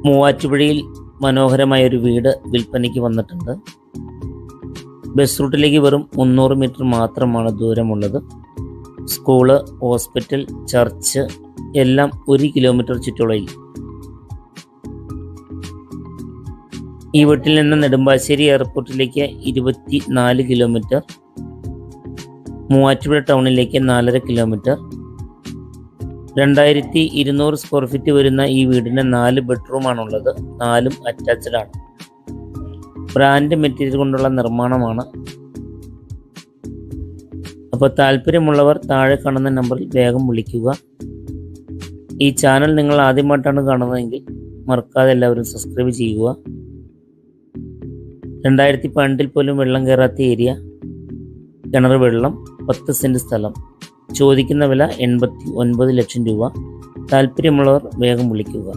മൂവാറ്റുപുഴയിൽ മനോഹരമായൊരു വീട് വിൽപ്പനയ്ക്ക് വന്നിട്ടുണ്ട്. ബസ് റൂട്ടിലേക്ക് വെറും 300 മീറ്റർ മാത്രമാണ് ദൂരമുള്ളത്. സ്കൂള്, ഹോസ്പിറ്റൽ, ചർച്ച് എല്ലാം 1 കിലോമീറ്റർ ചുറ്റളവിൽ. ഈ വീട്ടിൽ നിന്ന് നെടുമ്പാശ്ശേരി എയർപോർട്ടിലേക്ക് 24 കിലോമീറ്റർ, മൂവാറ്റുപുഴ ടൗണിലേക്ക് 4.5 കിലോമീറ്റർ. 2200 സ്ക്വയർ ഫീറ്റ് വരുന്ന ഈ വീടിന് 4 ബെഡ്റൂമാണുള്ളത്. 4ഉം അറ്റാച്ച്ഡ് ആണ്. ബ്രാൻഡ് മെറ്റീരിയൽ കൊണ്ടുള്ള നിർമ്മാണമാണ്. അപ്പോൾ താല്പര്യമുള്ളവർ താഴെ കാണുന്ന നമ്പറിൽ വേഗം വിളിക്കുക. ഈ ചാനൽ നിങ്ങൾ ആദ്യമായിട്ടാണ് കാണുന്നതെങ്കിൽ മറക്കാതെ എല്ലാവരും സബ്സ്ക്രൈബ് ചെയ്യുക. 2012 പോലും വെള്ളം കയറാത്ത ഏരിയ, കിണർ വെള്ളം, 10 സെൻറ്റ് സ്ഥലം. ചോദിക്കുന്ന വില 89 ലക്ഷം രൂപ. താല്പര്യമുള്ളവർ വേഗം വിളിക്കുക.